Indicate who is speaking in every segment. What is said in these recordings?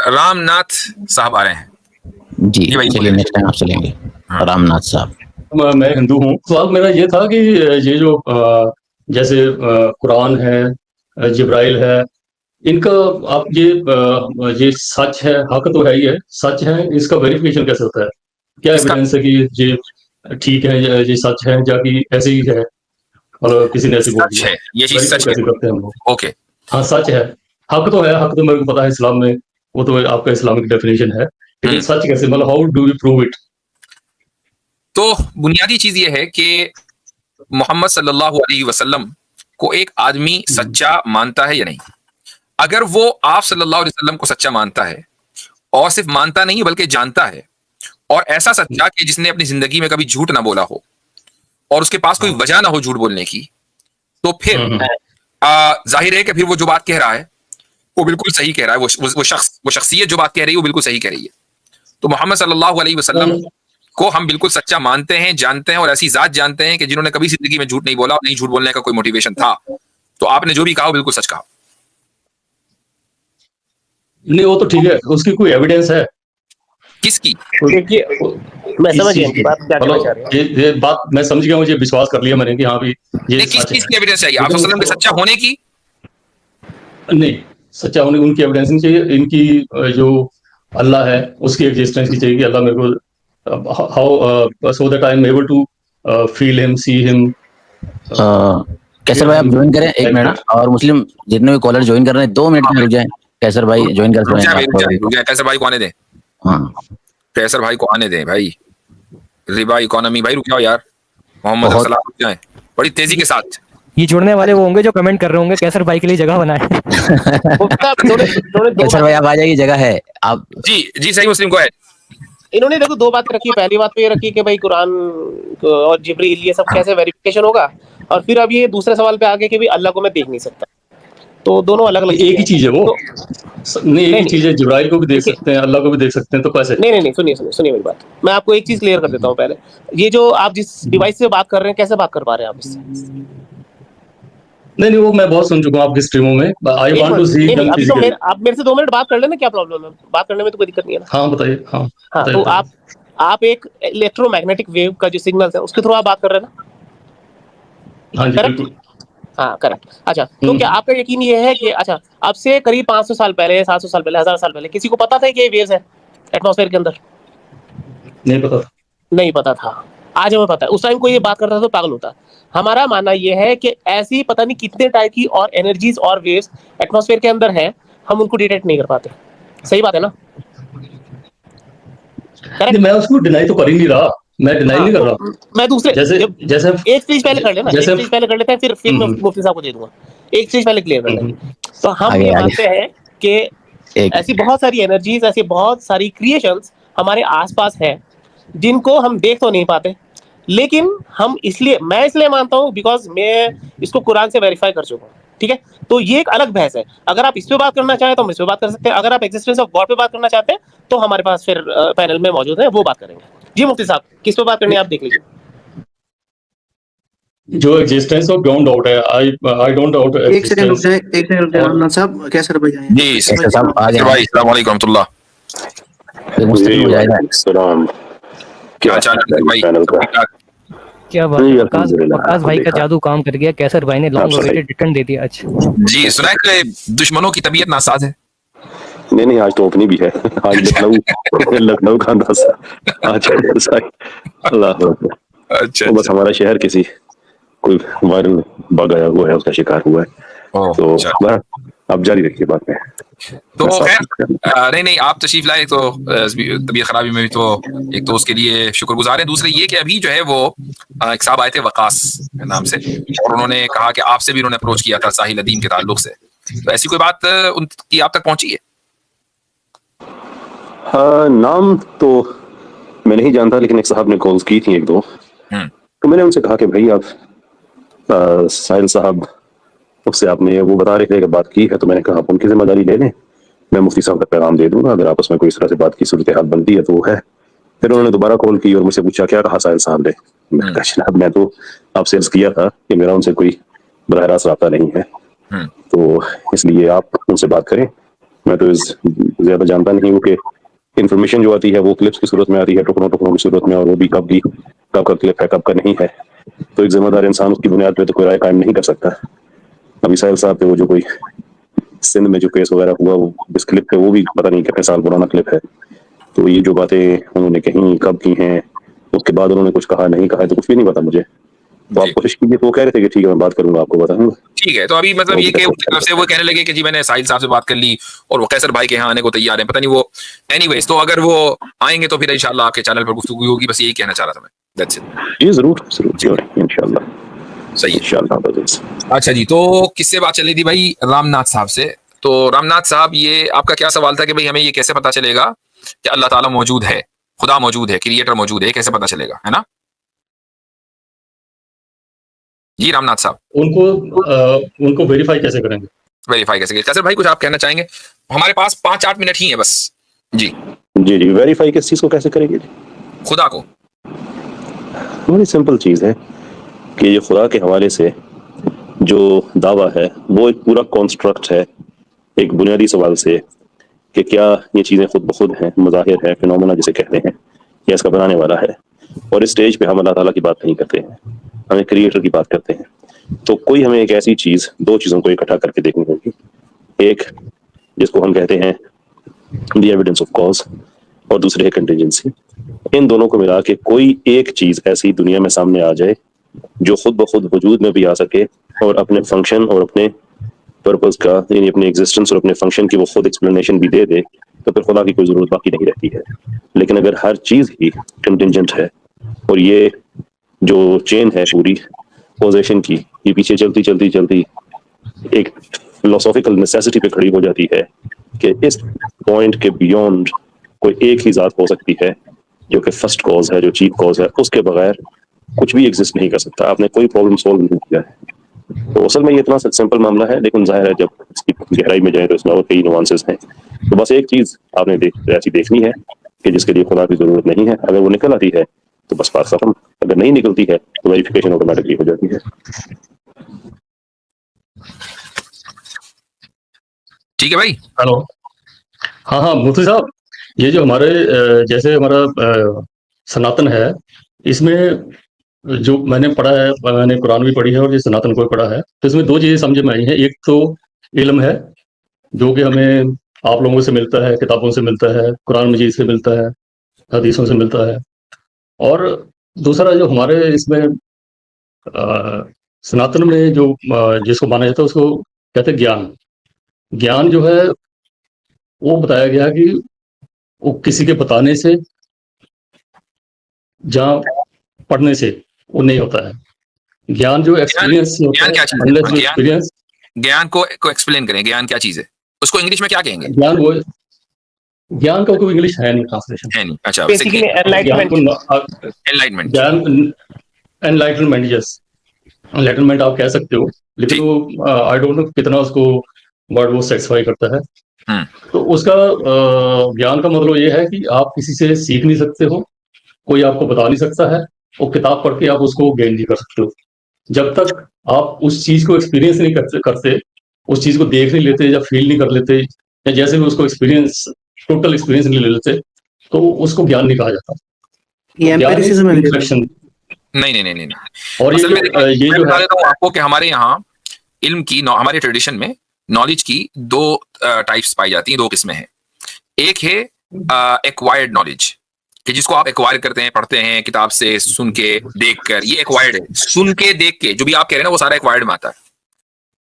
Speaker 1: रामनाथ साहब आ रहे हैं
Speaker 2: जी। चलिए नेक्स्ट टाइम आपसे लेंगे रामनाथ साहब।
Speaker 3: मैं हिंदू हूँ। सवाल मेरा ये था कि ये जो जैसे कुरान है, जिब्राइल है, इनका आप ये सच है, हक तो है ही है, सच है, इसका वेरिफिकेशन कैसे होता है? क्या एविडेंस है कि ये ठीक है, ये सच है, या कि ऐसे ही है और किसी ने ऐसे बोल
Speaker 1: सच
Speaker 3: दिया?
Speaker 1: है, ये चीज
Speaker 3: वेरीफाई
Speaker 1: सच
Speaker 3: कैसे
Speaker 1: है।
Speaker 3: करते हैं हम लोग?
Speaker 1: ओके,
Speaker 3: हाँ, सच है। हक तो है, हक तो मेरे को पता है इस्लाम में, वो तो आपका इस्लामिक डेफिनेशन है, लेकिन सच कैसे, मतलब how do you prove it?
Speaker 1: तो बुनियादी चीज ये है कि मोहम्मद सल्लल्लाहु अलैहि वसल्लम को एक आदमी सच्चा मानता है या नहीं। अगर वो आप सल्लल्लाहु अलैहि वसल्लम को सच्चा मानता है, और सिर्फ मानता नहीं बल्कि जानता है, और ऐसा सच्चा कि जिसने अपनी जिंदगी में कभी झूठ ना बोला हो और उसके पास कोई वजह ना हो झूठ बोलने की, तो फिर जाहिर है कि फिर वो जो बात कह रहा है वो बिल्कुल सही कह रहा है। वो शख्सियत जो बात कह रही है वो बिल्कुल सही कह रही है। तो मोहम्मद सल्लल्लाहु अलैहि वसल्लम को हम बिल्कुल सच्चा मानते हैं, जानते हैं, और ऐसी जात जानते हैं कि जिन्होंने कभी जिंदगी में झूठ नहीं बोला और नहीं झूठ बोलने का कोई मोटिवेशन था। तो आपने जो भी कहा वो बिल्कुल सच कहा।
Speaker 3: नहीं, वो तो ठीक है, उसकी कोई एविडेंस है?
Speaker 1: किसकी?
Speaker 4: देखिए, मैं समझ गया बात क्या कहना चाह रहे हैं।
Speaker 3: ये बात मैं समझ गया, मुझे विश्वास कर लिया मैंने कि हाँ भी ये
Speaker 1: किस
Speaker 3: सच
Speaker 1: चीज
Speaker 3: है।
Speaker 1: की एविडेंस चाहिए? आप सल्लल्लाहु अलैहि वसल्लम के सच्चा होने की?
Speaker 3: नहीं, सच्चा होने उनकी एविडेंस नहीं चाहिए, इनकी जो अल्लाह है उसकी एग्जिस्टेंस की चाहिए कि अल्लाह मेरे को how so that I am able to feel him, see him.
Speaker 2: Kaisar भाई आप ज्वाइन करें एक मिनट, और मुस्लिम जितने भी कॉलर ज्वाइन कर रहे हैं 2 मिनट में रुक जाएं। कैसर भाई ज्वाइन कर सकते हैं।
Speaker 1: कैसर भाई को आने दें। कैसर भाई को आने दें भाई। रिबा इकोनॉमी भाई रुक जाओ यार। मोहम्मद अफसलाम रुक जाएं बड़ी तेजी के साथ।
Speaker 5: ये जुड़ने वाले वो होंगे जो कमेंट कर रहे होंगे कैसर भाई के लिए जगह बनाए।
Speaker 2: कैसर भाई आप आ जाइए, जगह है आप।
Speaker 1: जी सही मुस्लिम को है।
Speaker 4: इन्होंने देखो 2 बातें रखी। पहली बात तो ये रखी कि भाई कुरान और जिब्रील ये सब कैसे वेरिफिकेशन होगा, और फिर अब ये दूसरे सवाल पे आगे कि भाई अल्लाह को मैं देख नहीं सकता। तो दोनों अलग अलग
Speaker 3: एक ही चीज है वो। नहीं, एक ही चीज है, जिब्राइल को भी देख सकते हैं, अल्लाह को भी देख सकते हैं, तो कैसे?
Speaker 4: नहीं, सुनिए मेरी बात। मैं आपको एक चीज क्लियर कर देता हूँ पहले। ये जो आप जिस डिवाइस से बात कर रहे हैं, कैसे बात कर पा रहे हैं आप इससे?
Speaker 3: नहीं, वो मैं बहुत सुन चुका हूँ आपकी स्ट्रीमों में। I want to see them physically.
Speaker 4: आप मेरे से 2 मिनट बात कर लेना, क्या प्रॉब्लम है? बात करने में तो कोई दिक्कत नहीं है ना।
Speaker 3: हाँ बताइए। हाँ
Speaker 4: तो आप एक इलेक्ट्रोमैग्नेटिक वेव का जो सिग्नल है उसके थ्रू आप बात कर रहे हैं ना?
Speaker 3: हाँ जी बिल्कुल।
Speaker 4: हाँ करेक्ट। अच्छा, तो क्या आपका यकीन ये है कि अच्छा अब से करीब 500 साल पहले, 700 साल पहले, 1000 साल पहले किसी को पता था कि ये वेव्स है एटमॉस्फेयर के अंदर?
Speaker 3: नहीं पता था।
Speaker 4: नहीं पता था। आज हमें पता है। उस टाइम कोई ये बात करता था तो पागल होता। हमारा मानना ये है कि ऐसी पता नहीं कितने टाइप की और एनर्जीज और वेव्स एटमॉस्फेयर के अंदर हैं, हम उनको डिटेक्ट नहीं कर पाते। सही बात है ना?
Speaker 3: करेक्ट। मैं उसको डिनाई तो कर ही नहीं रहा, मैं डिनाई नहीं कर रहा।
Speaker 4: मैं दूसरे
Speaker 3: जैसे
Speaker 4: एक चीज पहले कर लेना, एक चीज पहले कर लेते हैं, फिर मैं मुफ्ती साहब को दे दूंगा। एक चीज पहले क्लियर कर लेंगे। तो हम ये मानते हैं कि ऐसी बहुत सारी एनर्जीज, ऐसी बहुत सारी क्रिएशंस हमारे आसपास है जिनको हम देख तो नहीं पाते, लेकिन मैं इसलिए मानता हूँ बिकॉज मैं इसको कुरान से वेरीफाई कर चुका हूँ। ठीक है, तो ये एक अलग बहस है। अगर आप इस पे बात करना चाहें तो हम इस पे बात कर सकते हैं। अगर आप एक्जिस्टेंस ऑफ गॉड पे बात करना चाहते हैं तो हमारे पास फिर पैनल में मौजूद है, वो बात करेंगे। जी मुफ्ती साहब, किस पे बात करनी है आप देख लीजिए।
Speaker 3: जो एक्जिस्टेंस ऑफ बियॉन्ड डाउट है, आई डोंट डाउट।
Speaker 6: एक सेकंड रुक जाए, एक सेकंड रुक जाए रामनाथ साहब। कैसर भाई आए?
Speaker 1: जी कैसर साहब आ गए भाई। अस्सलाम वालेकुम रहमतुल्लाह।
Speaker 7: सलाम।
Speaker 1: क्या चाल है भाई?
Speaker 5: क्या बात है, वकास भाई का जादू काम कर गया। कैसर भाई ने लॉन्ग अवेटेड रिटर्न दे दिया आज।
Speaker 1: जी सुना है कि दुश्मनों की तबीयत नासाज है।
Speaker 7: नहीं आज तो अपनी भी है। आज लखनऊ का अंदाजा आज अल्लाह। अच्छा, बस हमारा शहर किसी कोई वायरल बग आया हुआ है, उसका शिकार हुआ है। तो आप जारी रखिए बात में।
Speaker 1: तो खैर नहीं आप तशरीफ लाए तो तबीयत खराबी में भी तो एक तो उसके लिए शुक्रगुजार है। दूसरे ये कि अभी जो है वो एक साहब आए थे वकास नाम से, और उन्होंने कहा कि आपसे भी उन्होंने अप्रोच किया था साहिल अदीम के ताल्लुक से। तो ऐसी कोई बात उनकी आप तक पहुंची है?
Speaker 7: हाँ, नाम तो मैं नहीं जानता, लेकिन एक साहब ने कॉल्स की थी 1-2। तो मैंने उनसे कहा कि भाई आप साहिल साहब, उससे आपने वो बता रहे थे कि बात की है, तो मैंने कहा आप उनकी जिम्मेदारी ले लें, मैं मुफ्ती साहब का पैगाम दे दूंगा, अगर आपस में कोई इस तरह से बात की सूरत हाल बनती है तो वो है। फिर उन्होंने दोबारा कॉल की और मुझसे पूछा क्या कहा साहिल साहब ने। मैंने कहा जनाब मैं तो आपसे अर्ज किया था कि मेरा उनसे कोई बराह रास्त रब्ता नहीं है, तो इसलिए आप उनसे बात करें मैं तो इस ज्यादा जानता नहीं हूँ कि इंफॉर्मेशन जो आती है वो क्लिप्स की सूरत में आती है, टुकड़ों टुकड़ों की सूरत में, और वो भी कब का क्लिप है कब का नहीं है। तो एक जिम्मेदार इंसान उसकी बुनियाद पे तो कोई राय कायम नहीं कर सकता। अभी साहिल साहब पे वो जो कोई सिंध में जो केस वगैरह हुआ, वो इस क्लिप पे वो भी पता नहीं कितने साल पुराना क्लिप है। तो ये जो बातें उन्होंने कहीं कब की हैं, उसके बाद उन्होंने कुछ कहा नहीं कहा है, तो कुछ भी नहीं पता मुझे। तो आप कोशिश कीजिए। तो वो कह रहे थे कि ठीक है मैं बात करूंगा, आपको बताऊंगा।
Speaker 1: ठीक है, तो अभी मतलब ये कि उनकी तरफ से वो कहने लगे कि जी मैंने साहिल साहब से बात कर ली और वो कैसर भाई के यहाँ आने को तैयार हैं, पता नहीं वो। एनीवेज, तो अगर वो आएंगे तो फिर इंशाल्लाह आपके चैनल पर गुफ्तगू होगी, बस यही कहना चाह रहा था मैं। That's it.
Speaker 7: जी जरूर इंशाल्लाह।
Speaker 1: सही है।
Speaker 7: इंशाल्लाह।
Speaker 1: अच्छा जी, तो किससे बात चली थी भाई? रामनाथ साहब से। तो रामनाथ साहब, ये आपका क्या सवाल था कि भाई हमें ये कैसे पता चलेगा कि अल्लाह ताला मौजूद है, खुदा मौजूद है, क्रिएटर मौजूद है, कैसे पता चलेगा, है ना? जी रामनाथ साहब,
Speaker 3: उनको वेरीफाई कैसे करेंगे?
Speaker 1: वेरीफाई कैसे? कैसर भाई कुछ आप कहना चाहेंगे? हमारे पास 5-8 मिनट ही है बस। जी
Speaker 7: जी वेरीफाई किस चीज को कैसे करेंगे?
Speaker 1: खुदा को।
Speaker 7: बड़ी सिंपल चीज है कि ये खुदा के हवाले से जो दावा है वो एक पूरा कॉन्स्ट्रक्ट है, एक बुनियादी सवाल से कि क्या ये चीजें खुद ब खुद हैं, मज़ाहिर है, फिनोमेना जिसे कहते हैं, या इसका बनाने वाला है। और इस स्टेज पे हम अल्लाह ताला की बात नहीं करते हैं, हम एक क्रिएटर की बात करते हैं। तो कोई हमें एक ऐसी चीज, दो चीजों को इकट्ठा करके देखनी होगी। एक जिसको हम कहते हैं द एविडेंस ऑफ कॉज, और दूसरी है कंटिजेंसी। इन दोनों को मिला के कोई एक चीज ऐसी दुनिया में सामने आ जाए जो खुद ब खुद वजूद में भी आ सके और अपने फंक्शन और अपने पर्पस का, यानी अपने एग्जिस्टेंस और अपने फंक्शन की वो खुद एक्सप्लेनेशन भी दे दे, तो फिर खुदा की कोई जरूरत बाकी नहीं रहती है। लेकिन अगर हर चीज ही कंटिजेंट है और ये जो चेन है पूरी पोजीशन की, ये पीछे चलती चलती चलती एक फिलोसॉफिकल नेसेसिटी पे खड़ी हो जाती है कि इस पॉइंट के बियॉन्ड कोई एक ही जात हो सकती है जो कि फर्स्ट कॉज है, जो चीफ कॉज है, उसके बगैर कुछ भी एग्जिस्ट नहीं कर सकता। आपने कोई प्रॉब्लम सोल्व नहीं किया है। तो असल में ये इतना सिंपल मामला है, लेकिन जाहिर है जब इसकी गहराई में जाए तो इसमें और कई नुआंसेस हैं। तो बस एक चीज आपने ऐसी देखनी है कि जिसके लिए खुदा की जरूरत नहीं है। अगर वो निकल आती है तो बस बात खत्म, अगर नहीं निकलती है तो वेरिफिकेशन ऑटोमेटिकली हो जाती है।
Speaker 1: ठीक है भाई।
Speaker 3: हेलो। हाँ मुफ्ती साहब, ये जो हमारे जैसे हमारा सनातन है, इसमें जो मैंने पढ़ा है, मैंने कुरान भी पढ़ी है और ये सनातन को भी पढ़ा है, तो इसमें दो चीजें समझ में आई हैं। एक तो इल्म है जो कि हमें आप लोगों से मिलता है, किताबों से मिलता है, कुरान मजीद से मिलता है, हदीसों से मिलता है। और दूसरा जो हमारे इसमें सनातन में जो जिसको माना जाता है उसको कहते हैं ज्ञान। ज्ञान जो है वो बताया गया कि वो किसी के बताने से, जहाँ पढ़ने से वो नहीं होता है। ज्ञान जो एक्सपीरियंस होता है, अनलेस जो एक्सपीरियंस।
Speaker 1: ज्ञान को एक्सप्लेन करें, ज्ञान क्या चीज है, उसको इंग्लिश में क्या कहेंगे?
Speaker 3: ज्ञान का कोई इंग्लिश है नहीं, ट्रांसलेशन
Speaker 1: है नहीं। अच्छा,
Speaker 4: basically
Speaker 1: enlightenment.
Speaker 3: Enlightenment, yes, enlightenment आप कह सकते हो, लेकिन वो आई डोंट नो कितना उसको वर्ड वो सेटिस्फाई करता है। तो उसका ज्ञान का मतलब ये है कि आप किसी से सीख नहीं सकते हो, कोई आपको बता नहीं सकता है, वो किताब पढ़ के आप उसको गेन नहीं कर सकते हो। जब तक आप उस चीज को एक्सपीरियंस नहीं करते, उस चीज को देख नहीं लेते या फील नहीं कर लेते, या जैसे भी उसको एक्सपीरियंस, टोटल एक्सपीरियंस नहीं ले लेते, तो उसको ज्ञान नहीं कहा जाता।
Speaker 1: नहीं।
Speaker 3: और ये जो है
Speaker 1: आपको कि हमारे यहाँ इल्म की, हमारे ट्रेडिशन में नॉलेज की दो टाइप्स पाई जाती हैं, दो किस्में हैं। एक है एक्वायर्ड नॉलेज, कि जिसको आप एक्वायर करते हैं, पढ़ते हैं किताब से, सुन के, देख कर, ये एक्वायर्ड है। सुन के, देख के, जो भी आप कह रहे हैं ना, वो सारा एक्वायर्ड में आता है।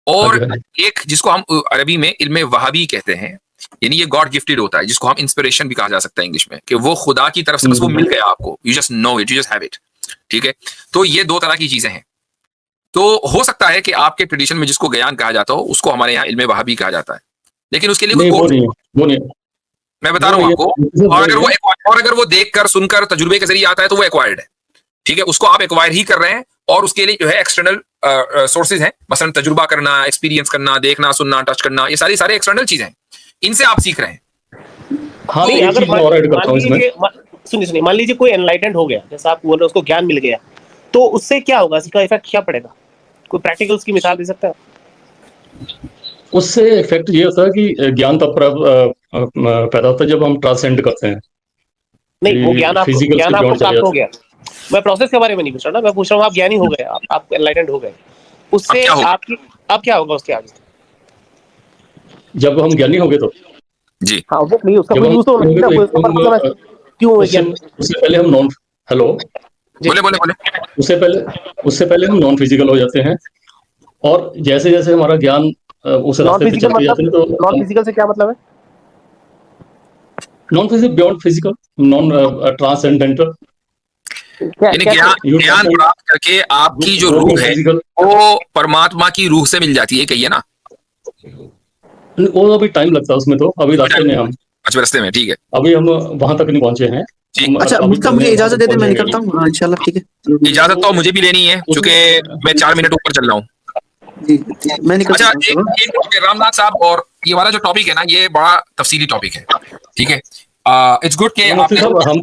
Speaker 1: और एक जिसको हम अरबी में इल्म वहाबी कहते हैं, यानी ये गॉड गिफ्टेड होता है, जिसको हम इंस्पिरेशन भी कहा जा सकता है इंग्लिश में, कि वो खुदा की तरफ से बस वो मिल गया आपको, you just know it, you just have it. ठीक है, तो ये दो तरह की चीजें हैं। तो हो सकता है कि आपके ट्रेडिशन में जिसको ज्ञान कहा जाता हो, उसको हमारे यहाँ इल्म वहाबी कहा जाता है, लेकिन उसके लिए
Speaker 3: वो नहीं,
Speaker 1: मैं बता रहा हूँ आपको। और अगर वो देखकर, सुनकर, तजुर्बे के जरिए आता है तो वो एक्वायर्ड है। ठीक है, उसको आप एक्वायर ही कर रहे हैं, और उसके लिए जो है एक्सटर्नल सोर्सेज हैं, मसलन तजुर्बा करना, एक्सपीरियंस करना, देखना, सुनना, टच करना, ये सारे एक्सटर्नल चीजें हैं, इनसे आप सीख रहे हैं।
Speaker 3: हाँ,
Speaker 4: नहीं, अगर सुनिए, मान लीजिए कोई एनलाइटेंड हो गया, जैसा आप बोल रहे हो, उसको ज्ञान मिल गया, तो उससे क्या होगा, इसका इफेक्ट क्या पड़ेगा? कोई प्रैक्टिकल की मिसाल दे सकता है?
Speaker 3: उससे इफेक्ट ये होता है कि ज्ञान तब पैदा होता है जब हम ट्रांसेंड करते हैं।
Speaker 4: नहीं, वो ज्ञान आपको
Speaker 3: फिजिकल से बियॉन्ड चले
Speaker 4: प्राप्त हो
Speaker 3: जाते हैं।
Speaker 4: गया। मैं प्रोसेस के बारे में नहीं पूछ रहा ना, मैं पूछ रहा हूँ आप ज्ञानी हो गए, आप एनलाइटेंड हो गए, उससे
Speaker 1: अब क्या होगा?
Speaker 4: आपकी अब क्या होगा उसके आगे?
Speaker 3: जब हम ज्ञानी होंगे तो
Speaker 1: जी
Speaker 4: हाँ, ऑब्वियसली उसका
Speaker 3: जब
Speaker 4: कोई
Speaker 3: हम
Speaker 4: यूज तो होना चाहिए ना, उसका पर्पस होना चाहिए। क्यों है
Speaker 3: उससे
Speaker 4: ज्ञान?
Speaker 3: उससे पहले हम नॉन हेलो
Speaker 4: जी।
Speaker 1: बोले बोले बोले।
Speaker 3: उससे पहले हम नॉन फिजिकल हो जाते हैं, और जैसे जैसे हमारा ज्ञान उस
Speaker 4: नॉन
Speaker 3: रास्ते पे
Speaker 4: फिजिकल
Speaker 3: चलते जाते हैं
Speaker 4: मतलब, नॉन
Speaker 3: तो
Speaker 4: फिजिकल से क्या मतलब है?
Speaker 3: Non physical beyond physical, non transcendental,
Speaker 1: यानी ज्ञान प्राप्त करके आपकी जो रूह है
Speaker 3: फिजिकल।
Speaker 1: वो परमात्मा की रूह से मिल जाती है, कहिए ना।
Speaker 3: वो अभी टाइम लगता है उसमें, तो अभी रास्ते में हम
Speaker 1: अच्छा, रास्ते में, ठीक है।
Speaker 3: अभी हम वहां तक नहीं पहुंचे हैं।
Speaker 1: जी।
Speaker 3: हम
Speaker 6: अच्छा
Speaker 3: अभी
Speaker 6: मुफ्ता,
Speaker 3: चल
Speaker 6: मुझे
Speaker 3: रहे हैं, वहां
Speaker 6: इजाजत
Speaker 3: तक
Speaker 6: दे दे, मैं
Speaker 3: पहुंचेंगे
Speaker 6: निकलता
Speaker 3: अभी।
Speaker 6: हूँ। हाँ, इंशाल्लाह ठीक है।
Speaker 1: इजाजत तो मुझे भी लेनी है क्योंकि मैं 4 मिनट ऊपर चल रहा हूँ।
Speaker 6: जी मैं निकल
Speaker 1: अच्छा,
Speaker 6: सकता हूँ।
Speaker 1: एक रामनाथ साहब, और ये वाला जो टॉपिक है ना, ये बड़ा तफसीली टॉपिक है, ठीक है। इट्स गुड कि
Speaker 3: मुफ्ती
Speaker 1: आपने,
Speaker 3: साहब, हम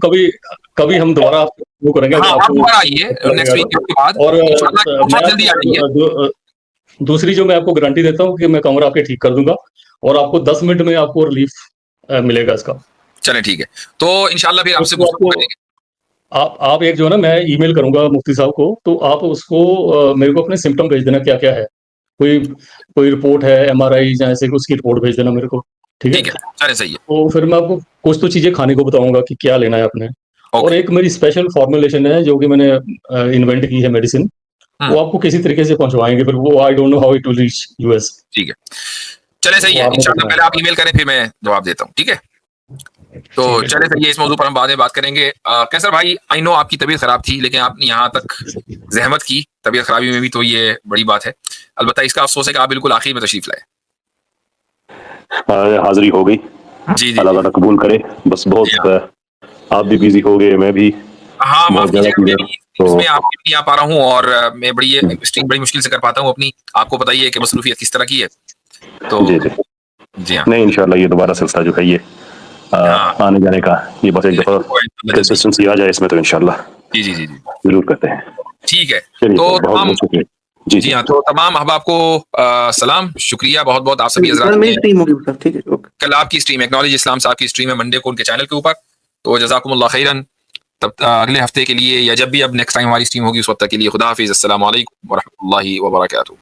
Speaker 3: कभी हम दोबारा आपको वो करेंगे
Speaker 1: हाँ,
Speaker 3: अगर
Speaker 1: आप
Speaker 3: आपको
Speaker 1: दोबारा आइए
Speaker 3: अच्छा
Speaker 1: नेक्स्ट
Speaker 3: लगेगा
Speaker 1: वीक के बाद
Speaker 3: तो। और
Speaker 1: इंशाल्लाह,
Speaker 3: मैं
Speaker 1: बहुत जल्दी आ जाइए।
Speaker 3: आपको दूसरी जो मैं आपको गारंटी देता हूँ कि मैं कमरा आपके ठीक कर दूंगा, और आपको 10 मिनट में आपको रिलीफ मिलेगा इसका।
Speaker 1: चले, ठीक है। तो इंशाल्लाह फिर आपसे
Speaker 3: उसको
Speaker 1: गुफ्तगू
Speaker 3: आपको
Speaker 1: करेंगे।
Speaker 3: आप एक जो है ना, मैं ईमेल करूंगा मुफ्ती साहब को, तो आप उसको मेरे को अपने सिम्टम भेज देना, क्या क्या है। कोई कोई रिपोर्ट है, एमआरआई या ऐसे उसकी रिपोर्ट भेज देना मेरे को, ठीक है।
Speaker 1: ठीक है, चले, सही है।
Speaker 3: तो फिर मैं आपको कुछ तो चीजें खाने को बताऊंगा कि क्या लेना है आपने। और
Speaker 1: ओके।
Speaker 3: एक मेरी स्पेशल फॉर्मुलेशन है जो कि मैंने इन्वेंट की है, मेडिसिन, वो आपको किसी तरीके से पहुंचवाएंगे, फिर वो I don't know how it will reach US.
Speaker 1: ठीक है, चले, सही
Speaker 3: वो
Speaker 1: है।
Speaker 3: आपने
Speaker 1: इंशाल्लाह
Speaker 3: देखना
Speaker 1: पहले आप ईमेल करें, फिर मैं जवाब देता हूँ, ठीक है। तो
Speaker 3: ठीक है।
Speaker 1: चले, सही है। इस मौजूद पर हम बाद में बात करेंगे। कैसर भाई, आई नो आपकी तबीयत खराब थी, लेकिन आपने यहाँ तक जहमत की तबीयत खराबी में भी, तो ये बड़ी बात है। अलबत्ता इसका अफसोस है कि आप बिल्कुल आखिर में तशरीफ लाए।
Speaker 7: हाजिरी हो गई,
Speaker 1: जी जी
Speaker 7: अल्लाह ताला कबूल करे। बस
Speaker 1: जी।
Speaker 7: बहुत आप भी बिजी हो गए, मैं भी
Speaker 1: हाँ, माफ
Speaker 7: बहुत ज्यादा
Speaker 1: कीजिएगा, मैं
Speaker 7: चीजें,
Speaker 1: भी
Speaker 7: तो
Speaker 1: इसमें आपके नहीं आ पा रहा हूँ, और मैं स्ट्रीम बड़ी मुश्किल से कर पाता हूँ अपनी। आपको पता ही है कि मसरूफियत किस तरह की है। तो
Speaker 7: जी जी,
Speaker 1: जी हाँ।
Speaker 7: नहीं इंशाल्लाह ये दोबारा सिलसिला जो है ये
Speaker 1: हाँ,
Speaker 7: आने जाने का, ये बस एक दफा
Speaker 1: जल्दी।
Speaker 7: कंसिस्टेंसी आ जाए इसमें, तो इंशाल्लाह
Speaker 1: जी जी जी जी,
Speaker 7: जरूर करते हैं।
Speaker 1: ठीक है।
Speaker 7: चलिए
Speaker 1: तो
Speaker 7: सर, बहुत
Speaker 1: तमाम,
Speaker 7: बहुत शुक्रिया। जी
Speaker 1: जी
Speaker 7: जी,
Speaker 1: हाँ, तो तमाम अहबाब को सलाम, शुक्रिया बहुत बहुत, आप सभी हजरात
Speaker 6: कल मेरी
Speaker 1: ने।
Speaker 6: स्ट्रीम होगी सर, ठीक है, ओके।
Speaker 1: कल आपकी स्ट्रीम, एक्नॉलेज इस्लाम साहब की स्ट्रीम है मंडे को उनके चैनल के ऊपर। तो जज़ाकुमुल्लाह खैरन। तब अगले हफ्ते के लिए, या जब भी अब नेक्स्ट टाइम हमारी स्ट्रीम होगी, उस वक्त तक के लिए खुदा हाफिज़, अस्सलामु अलैकुम व रहमतुल्लाहि व बरकातुहू।